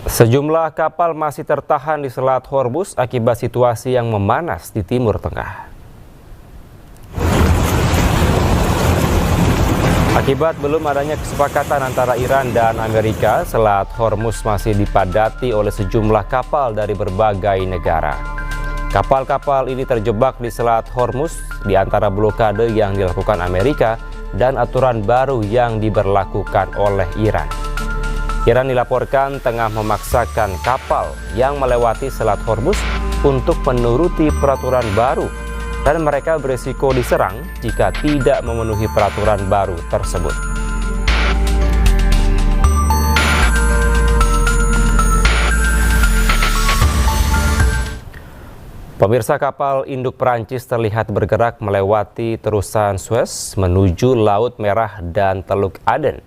Sejumlah kapal masih tertahan di Selat Hormuz akibat situasi yang memanas di Timur Tengah. Akibat belum adanya kesepakatan antara Iran dan Amerika, Selat Hormuz masih dipadati oleh sejumlah kapal dari berbagai negara. Kapal-kapal ini terjebak di Selat Hormuz di antara blokade yang dilakukan Amerika dan aturan baru yang diberlakukan oleh Iran. Iran dilaporkan tengah memaksakan kapal yang melewati Selat Hormuz untuk menuruti peraturan baru dan mereka berisiko diserang jika tidak memenuhi peraturan baru tersebut. Pemirsa, kapal induk Perancis terlihat bergerak melewati terusan Suez menuju Laut Merah dan Teluk Aden.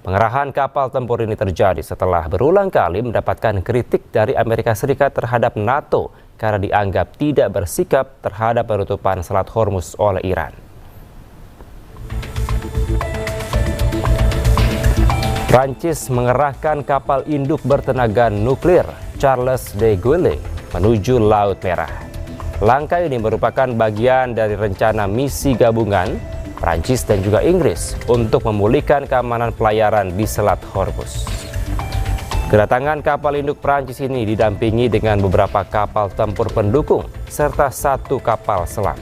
Pengerahan kapal tempur ini terjadi setelah berulang kali mendapatkan kritik dari Amerika Serikat terhadap NATO karena dianggap tidak bersikap terhadap penutupan Selat Hormuz oleh Iran. Prancis mengerahkan kapal induk bertenaga nuklir Charles de Gaulle menuju Laut Merah. Langkah ini merupakan bagian dari rencana misi gabungan Prancis dan juga Inggris untuk memulihkan keamanan pelayaran di Selat Hormuz. Kedatangan kapal induk Prancis ini didampingi dengan beberapa kapal tempur pendukung serta satu kapal selam.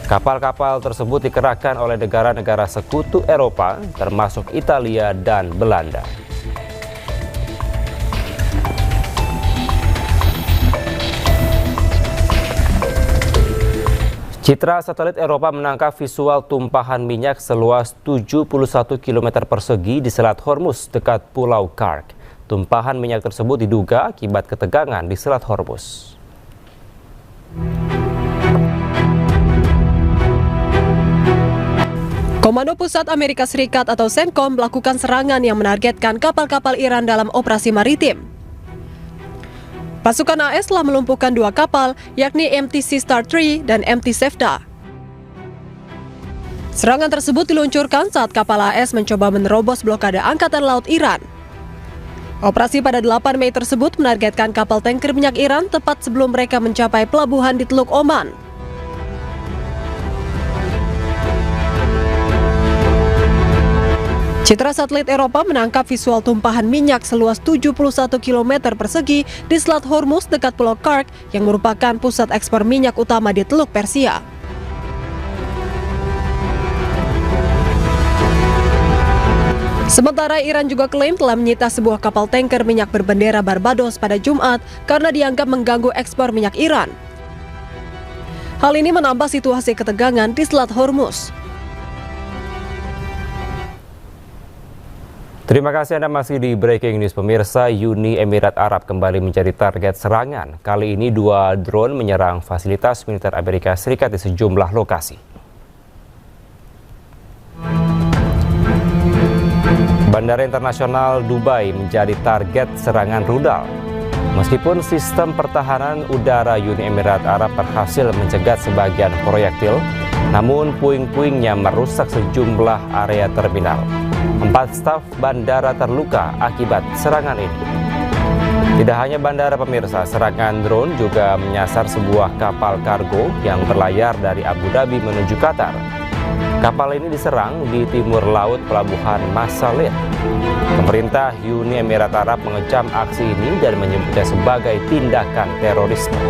Kapal-kapal tersebut dikerahkan oleh negara-negara sekutu Eropa termasuk Italia dan Belanda. Citra satelit Eropa menangkap visual tumpahan minyak seluas 71 km persegi di Selat Hormuz dekat Pulau Kark. Tumpahan minyak tersebut diduga akibat ketegangan di Selat Hormuz. Komando Pusat Amerika Serikat atau CENTCOM melakukan serangan yang menargetkan kapal-kapal Iran dalam operasi maritim. Pasukan AS telah melumpuhkan 2 kapal, yakni MT Sea Star 3 dan MT Sevda. Serangan tersebut diluncurkan saat kapal AS mencoba menerobos blokade Angkatan Laut Iran. Operasi pada 8 Mei tersebut menargetkan kapal tanker minyak Iran tepat sebelum mereka mencapai pelabuhan di Teluk Oman. Citra satelit Eropa menangkap visual tumpahan minyak seluas 71 km persegi di Selat Hormuz dekat Pulau Kark yang merupakan pusat ekspor minyak utama di Teluk Persia. Sementara Iran juga klaim telah menyita sebuah kapal tanker minyak berbendera Barbados pada Jumat karena dianggap mengganggu ekspor minyak Iran. Hal ini menambah situasi ketegangan di Selat Hormuz. Terima kasih Anda masih di Breaking News. Pemirsa, Uni Emirat Arab kembali menjadi target serangan. Kali ini 2 drone menyerang fasilitas militer Amerika Serikat di sejumlah lokasi. Bandara Internasional Dubai menjadi target serangan rudal. Meskipun sistem pertahanan udara Uni Emirat Arab berhasil mencegat sebagian proyektil, namun puing-puingnya merusak sejumlah area terminal. 4 staf bandara terluka akibat serangan ini. Tidak hanya bandara, pemirsa, serangan drone juga menyasar sebuah kapal kargo yang berlayar dari Abu Dhabi menuju Qatar. Kapal ini diserang di timur laut pelabuhan Masalih. Pemerintah Uni Emirat Arab mengecam aksi ini dan menyebutnya sebagai tindakan terorisme.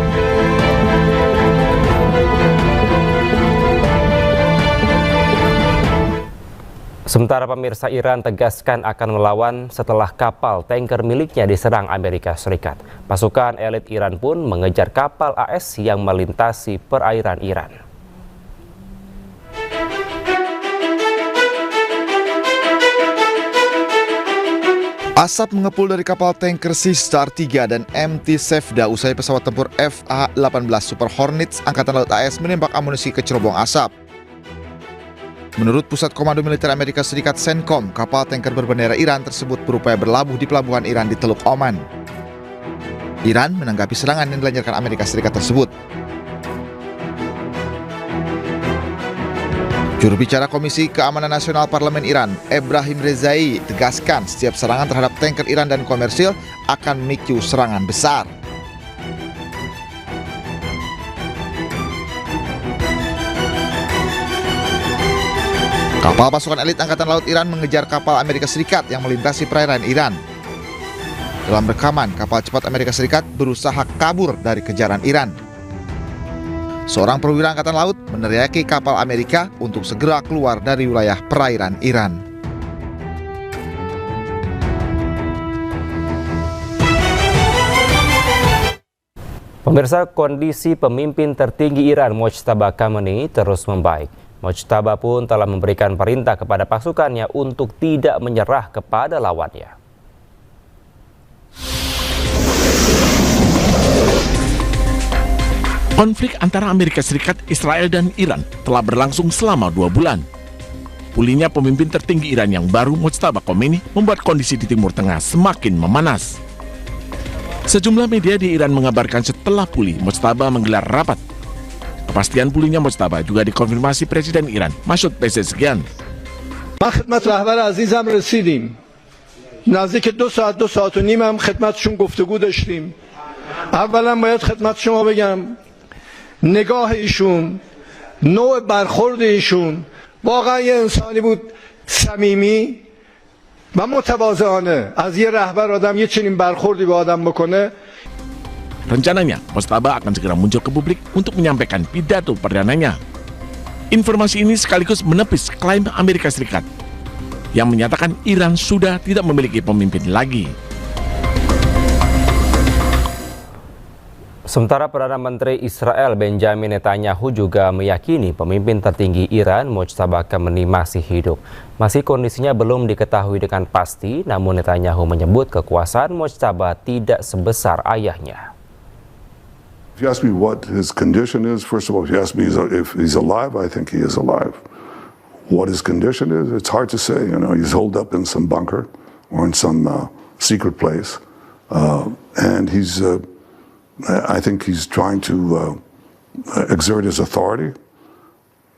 Sementara pemirsa, Iran tegaskan akan melawan setelah kapal tanker miliknya diserang Amerika Serikat. Pasukan elit Iran pun mengejar kapal AS yang melintasi perairan Iran. Asap mengepul dari kapal tanker Sea Star 3 dan MT Sevda usai pesawat tempur FA-18 Super Hornets Angkatan Laut AS menembak amunisi ke cerobong asap. Menurut Pusat Komando Militer Amerika Serikat CENTCOM, kapal tanker berbendera Iran tersebut berupaya berlabuh di pelabuhan Iran di Teluk Oman. Iran menanggapi serangan yang dilancarkan Amerika Serikat tersebut. Juru bicara Komisi Keamanan Nasional Parlemen Iran, Ebrahim Rezai, tegaskan setiap serangan terhadap tanker Iran dan komersil akan memicu serangan besar. Kapal pasukan elit Angkatan Laut Iran mengejar kapal Amerika Serikat yang melintasi perairan Iran. Dalam rekaman, kapal cepat Amerika Serikat berusaha kabur dari kejaran Iran. Seorang perwira Angkatan Laut meneriaki kapal Amerika untuk segera keluar dari wilayah perairan Iran. Pemirsa, kondisi pemimpin tertinggi Iran Mojtaba Khamenei terus membaik. Mojtaba pun telah memberikan perintah kepada pasukannya untuk tidak menyerah kepada lawannya. Konflik antara Amerika Serikat, Israel, dan Iran telah berlangsung selama 2 bulan. Pulihnya pemimpin tertinggi Iran yang baru, Mojtaba Khomeini, membuat kondisi di Timur Tengah semakin memanas. Sejumlah media di Iran mengabarkan setelah pulih, Mojtaba menggelar rapat. Kepastian pulihnya Mojtaba juga dikonfirmasi Presiden Iran, Masoud Pezeshkian. ما خدمت رهبر عزیزم رسیدیم. نزدیک 2 ساعت و نیم هم خدمتشون گفتگو داشتیم. اولا باید خدمت شما بگم نگاه ایشون، نوع برخورد ایشون واقعا یه انسانی بود صمیمی و متواضعانه. از یه رهبر آدم یه چنین برخوردی به آدم بکنه. Rencananya, Mojtaba akan segera muncul ke publik untuk menyampaikan pidato perdananya. Informasi ini sekaligus menepis klaim Amerika Serikat yang menyatakan Iran sudah tidak memiliki pemimpin lagi. Sementara Perdana Menteri Israel Benjamin Netanyahu juga meyakini pemimpin tertinggi Iran Mojtaba Khamenei masih hidup. Masih kondisinya belum diketahui dengan pasti, namun Netanyahu menyebut kekuasaan Mojtaba tidak sebesar ayahnya. If you ask me what his condition is, first of all, if you ask me if he's alive, I think he is alive. What his condition is, it's hard to say. You know, he's holed up in some bunker or in some secret place, and he's. I think he's trying to exert his authority.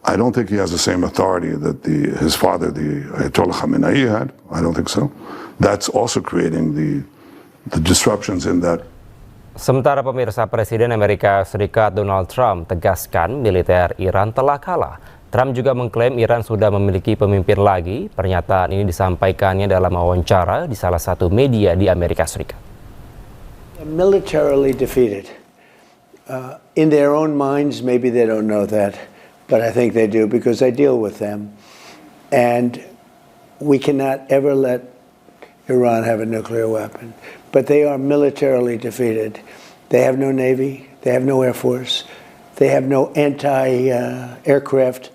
I don't think he has the same authority that his father, the Ayatollah Khamenei, had. I don't think so. That's also creating the disruptions in that. Sementara pemirsa, Presiden Amerika Serikat Donald Trump tegaskan militer Iran telah kalah. Trump juga mengklaim Iran sudah memiliki pemimpin lagi. Pernyataan ini disampaikannya dalam wawancara di salah satu media di Amerika Serikat. Militarily defeated. In their own minds, maybe they don't know that, but I think they do because I deal with them. And we cannot ever let Iran have a nuclear weapon. But they are militarily defeated. They have no navy, they have no air force, they have no anti-aircraft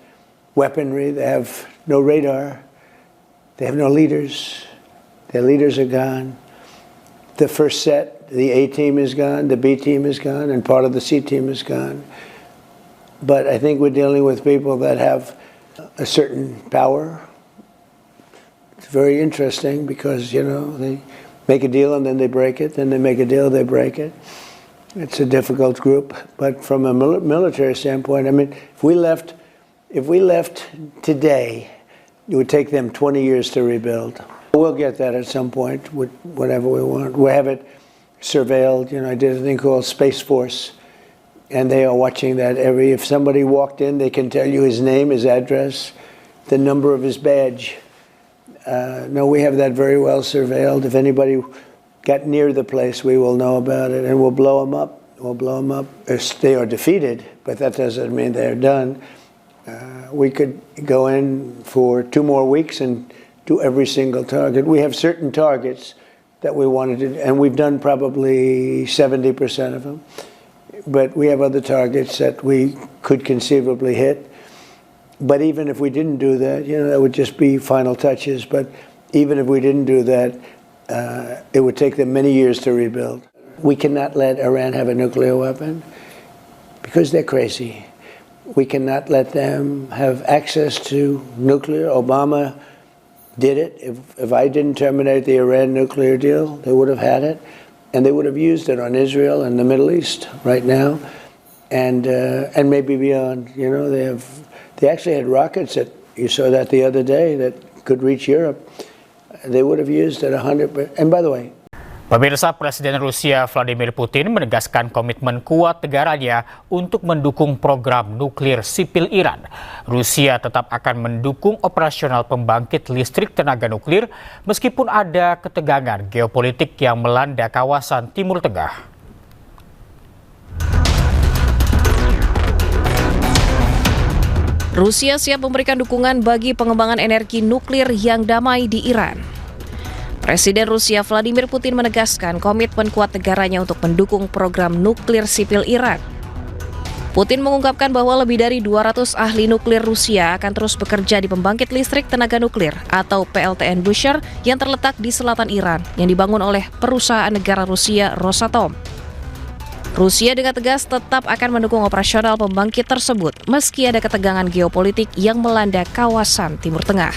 weaponry, they have no radar, they have no leaders. Their leaders are gone. The first set, the A team is gone, the B team is gone, and part of the C team is gone. But I think we're dealing with people that have a certain power. It's very interesting because, you know, they make a deal and then they break it, then they make a deal, they break it. It's a difficult group, but from a military standpoint, I mean, if we left today, it would take them 20 years to rebuild. We'll get that at some point, whatever we want. We have it surveilled. You know, I did a thing called Space Force, and they are watching that if somebody walked in, they can tell you his name, his address, the number of his badge. No, we have that very well surveilled. If anybody got near the place, we will know about it, and we'll blow them up. We'll blow them up. They are defeated, but that doesn't mean they're done. We could go in for 2 more weeks and do every single target. We have certain targets that we wanted to, and we've done probably 70% of them. But we have other targets that we could conceivably hit. But even if we didn't do that, you know, that would just be final touches. But even if we didn't do that, it would take them many years to rebuild. We cannot let Iran have a nuclear weapon because they're crazy. We cannot let them have access to nuclear. Obama did it. If I didn't terminate the Iran nuclear deal, they would have had it. And they would have used it on Israel and the Middle East right now. And maybe beyond. You know, they actually had rockets that You saw that the other day that could reach Europe. They would have used it 100%. And by the way, Pemirsa, Presiden Rusia Vladimir Putin menegaskan komitmen kuat negaranya untuk mendukung program nuklir sipil Iran. Rusia tetap akan mendukung operasional pembangkit listrik tenaga nuklir meskipun ada ketegangan geopolitik yang melanda kawasan Timur Tengah. Rusia siap memberikan dukungan bagi pengembangan energi nuklir yang damai di Iran. Presiden Rusia Vladimir Putin menegaskan komitmen kuat negaranya untuk mendukung program nuklir sipil Iran. Putin mengungkapkan bahwa lebih dari 200 ahli nuklir Rusia akan terus bekerja di pembangkit listrik tenaga nuklir atau PLTN Bushehr yang terletak di selatan Iran yang dibangun oleh perusahaan negara Rusia Rosatom. Rusia dengan tegas tetap akan mendukung operasional pembangkit tersebut meski ada ketegangan geopolitik yang melanda kawasan Timur Tengah.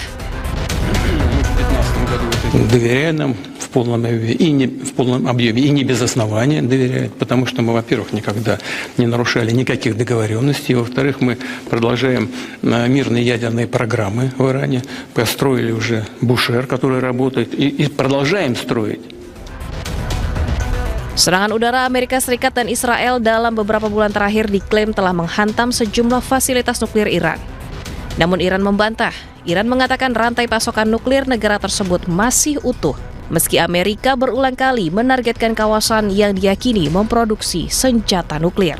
Доверяют нам в полном объеме и не без основания доверяют, потому что мы, во-первых, никогда не нарушали никаких договоренностей, во-вторых, мы продолжаем мирные ядерные программы в Иране, построили уже Бушер, который работает, и продолжаем строить. Serangan udara Amerika Serikat dan Israel dalam beberapa bulan terakhir diklaim telah menghantam sejumlah fasilitas nuklir Iran. Namun Iran membantah. Iran mengatakan rantai pasokan nuklir negara tersebut masih utuh, meski Amerika berulang kali menargetkan kawasan yang diyakini memproduksi senjata nuklir.